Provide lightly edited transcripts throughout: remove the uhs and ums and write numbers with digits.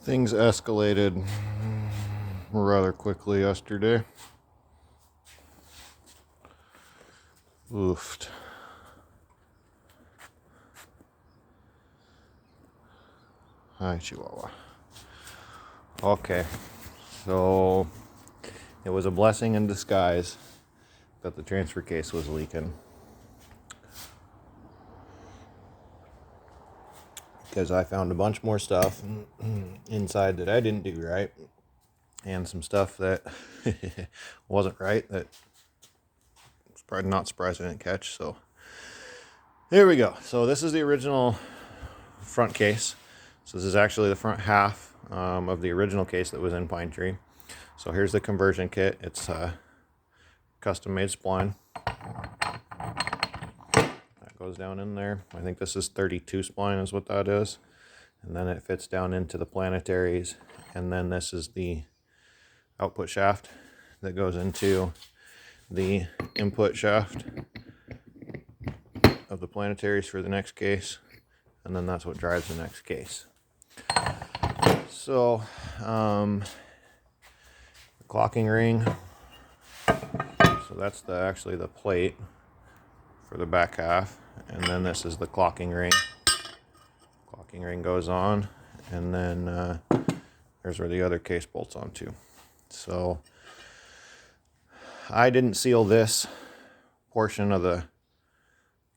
Things escalated rather quickly yesterday. Oofed. Hi, Chihuahua. Okay, so it was a blessing in disguise that the transfer case was leaking, because I found a bunch more stuff inside that I didn't do right, and some stuff that wasn't right that was probably not surprised I didn't catch. So here we go. So this is the original front case. So this is actually the front half of the original case that was in Pine Tree. So here's the conversion kit. It's a custom made spline. That goes down in there. I think this is 32 spline is what that is. And then it fits down into the planetaries. And then this is the output shaft that goes into the input shaft of the planetaries for the next case. And then that's what drives the next case. So, the clocking ring. So that's actually the plate for the back half. And then this is the clocking ring. Clocking ring goes on. And then there's where the other case bolts onto. So I didn't seal this portion of the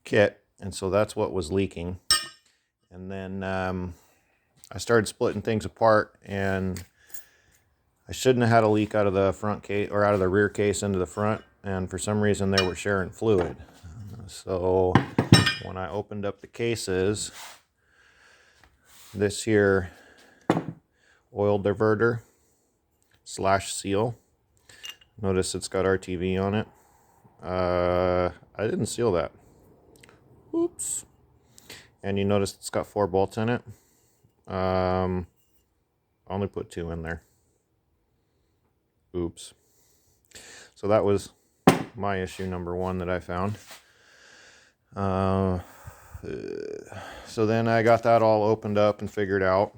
kit, and so that's what was leaking. And then I started splitting things apart, and I shouldn't have had a leak out of the front case or out of the rear case into the front, and for some reason they were sharing fluid. So when I opened up the cases, this here oil diverter / seal, notice it's got RTV on it. I didn't seal that. Oops. And you notice it's got 4 bolts in it. I only put 2 in there. Oops. So that was my issue number 1 that I found. So then I got that all opened up and figured out.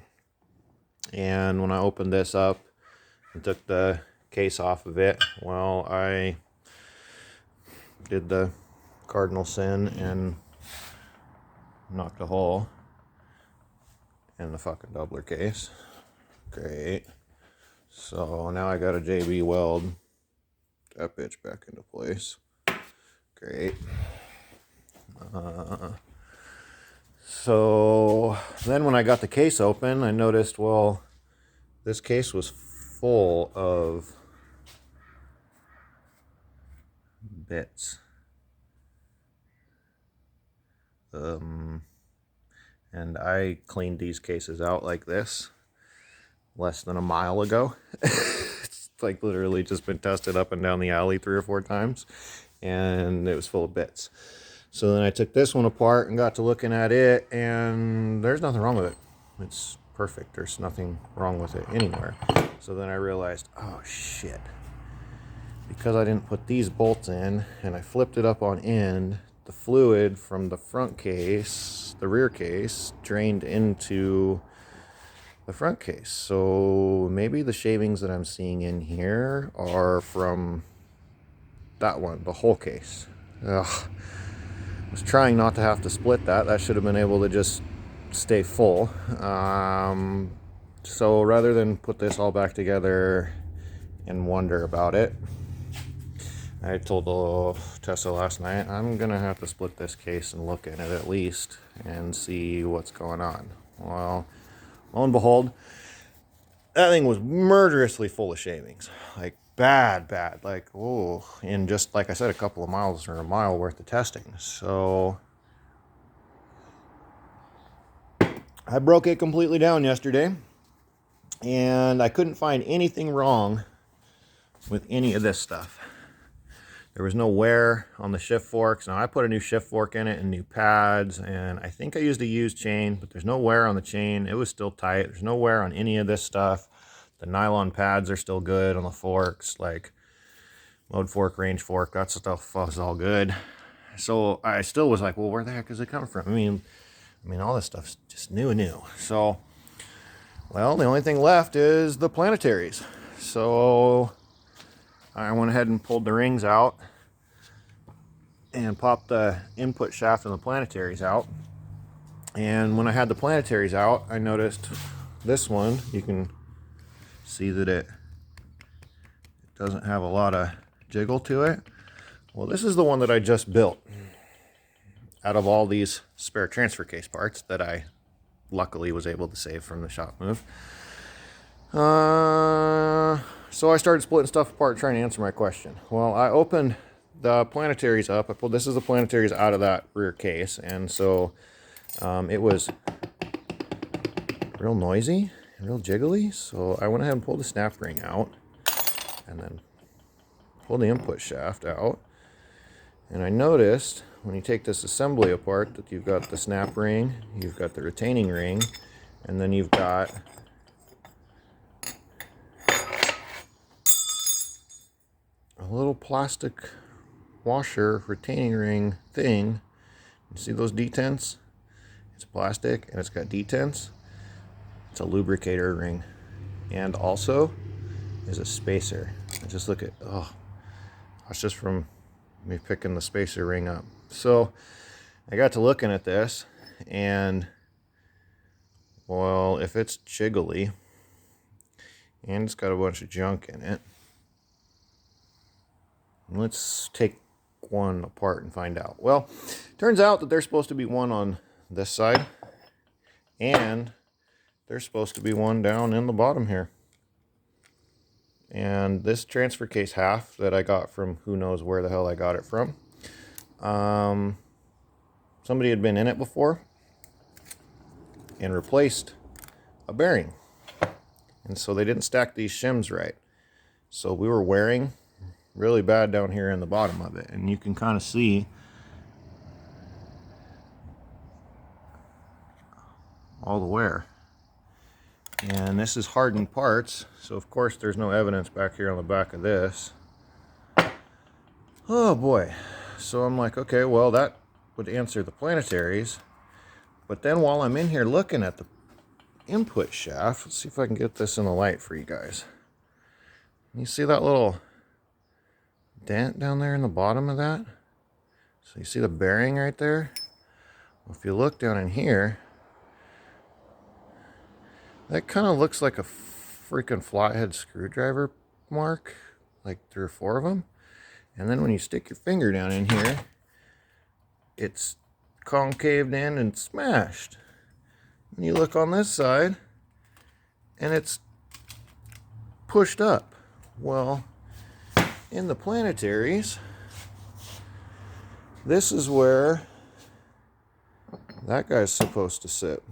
And when I opened this up and took the case off of it, well, I did the cardinal sin and knocked a hole in the fucking doubler case. Great. So now I got a JB weld that bitch back into place. Great. So then when I got the case open, I noticed, well, this case was full of bits. And I cleaned these cases out like this less than a mile ago. It's like literally just been tested up and down the alley 3 or 4 times, and it was full of bits. So then I took this one apart and got to looking at it, and there's nothing wrong with it. It's perfect. There's nothing wrong with it anywhere. So then I realized, oh shit. Because I didn't put these bolts in and I flipped it up on end, the fluid from the front case, the rear case, drained into the front case. So maybe the shavings that I'm seeing in here are from that one, the whole case. Ugh. I was trying not to have to split that. That should have been able to just stay full. So rather than put this all back together and wonder about it, I told Tessa last night, I'm going to have to split this case and look at it at least and see what's going on. Well, lo and behold, that thing was murderously full of shavings. Like, bad. Like, oh, in just, like I said, a couple of miles or a mile worth of testing. So I broke it completely down yesterday, and I couldn't find anything wrong with any of this stuff. There was no wear on the shift forks. Now I put a new shift fork in it and new pads, and I think I used a used chain, but there's no wear on the chain. It was still tight. There's no wear on any of this stuff. The nylon pads are still good on the forks, like load fork, range fork, that stuff was all good. So I still was like, well, where the heck is it coming from? I mean, all this stuff's just new. So Well, the only thing left is the planetaries. So I went ahead and pulled the rings out and popped the input shaft and the planetaries out. And when I had the planetaries out, I noticed this one, you can see that it doesn't have a lot of jiggle to it. Well, this is the one that I just built out of all these spare transfer case parts that I luckily was able to save from the shop move. So I started splitting stuff apart, trying to answer my question. Well, I opened the planetaries up. This is the planetaries out of that rear case, and so it was real noisy, real jiggly. So I went ahead and pulled the snap ring out, and then pulled the input shaft out. And I noticed when you take this assembly apart that you've got the snap ring, you've got the retaining ring, and then you've got a little plastic washer retaining ring thing. You see those detents? It's plastic and it's got detents. It's a lubricator ring, and also is a spacer. And just look at, oh, that's just from me picking the spacer ring up. So I got to looking at this, and well, if it's jiggly and it's got a bunch of junk in it, let's take one apart and find out. Well, turns out that there's supposed to be one on this side, and there's supposed to be one down in the bottom here. And this transfer case half that I got from who knows where the hell I got it from, somebody had been in it before and replaced a bearing, and so they didn't stack these shims right. So we were wearing really bad down here in the bottom of it, and you can kind of see all the wear. And this is hardened parts, so of course there's no evidence back here on the back of this. Oh boy. So I'm like, okay, well, that would answer the planetaries. But then while I'm in here looking at the input shaft, let's see if I can get this in the light for you guys. You see that little dent down there in the bottom of that? So you see the bearing right there? Well, if you look down in here, that kind of looks like a freaking flathead screwdriver mark, like 3 or 4 of them. And then when you stick your finger down in here, it's concaved in and smashed. And you look on this side, and it's pushed up. Well, in the planetaries, this is where that guy's supposed to sit.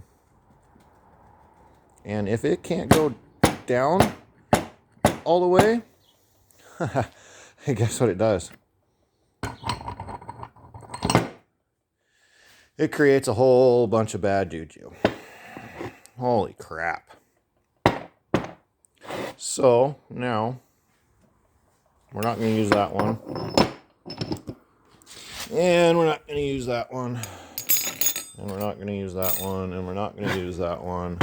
And if it can't go down all the way, guess what it does? It creates a whole bunch of bad juju. Holy crap. So now we're not going to use that one. And we're not going to use that one. And we're not going to use that one. And we're not going to use that one.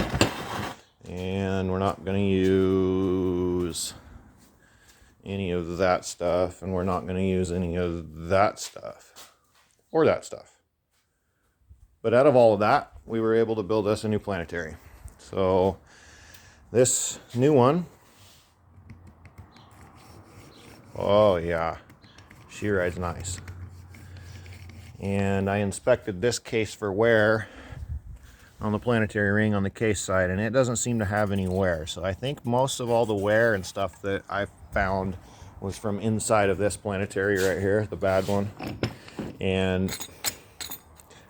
And we're not going to use any of that stuff. And we're not going to use any of that stuff. Or that stuff. But out of all of that, we were able to build us a new planetary. So this new one, oh yeah, she rides nice. And I inspected this case for wear on the planetary ring on the case side, and it doesn't seem to have any wear. So I think most of all the wear and stuff that I found was from inside of this planetary right here, the bad one. And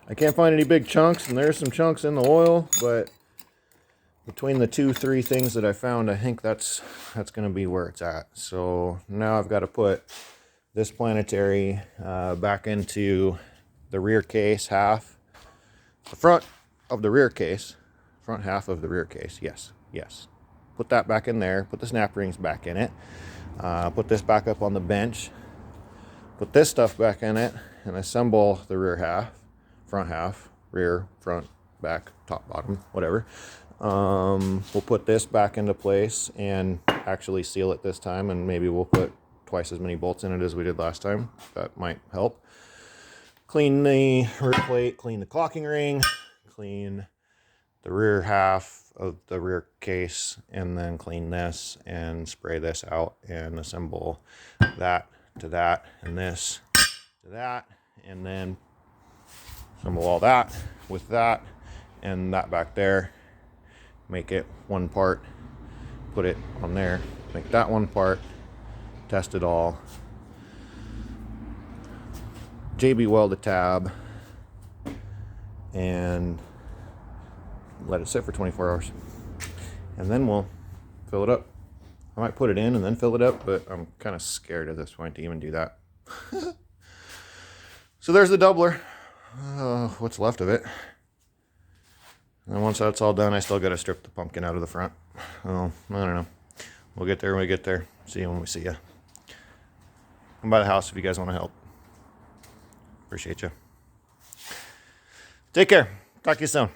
I can't find any big chunks, and there's some chunks in the oil, but between the 2-3 things that I found, I think that's going to be where it's at. So now I've got to put this planetary back into the rear case half, the front of the rear case, front half of the rear case. Yes. Put that back in there. Put the snap rings back in it. Put this back up on the bench. Put this stuff back in it, and assemble the rear half, front half, rear, front, back, top, bottom, whatever. We'll put this back into place and actually seal it this time, and maybe we'll put twice as many bolts in it as we did last time. That might help. Clean the rear plate, clean the clocking ring, clean the rear half of the rear case, and then clean this and spray this out and assemble that to that and this to that, and then assemble all that with that and that back there. Make it one part, put it on there, make that one part, test it all, JB weld a tab, and let it sit for 24 hours. And then we'll fill it up. I might put it in and then fill it up, but I'm kind of scared at this point to even do that. So there's the doubler. What's left of it. And once that's all done, I still got to strip the pumpkin out of the front. Oh, I don't know. We'll get there when we get there. See you when we see you. Come by the house if you guys want to help. Appreciate you. Take care. Talk to you soon.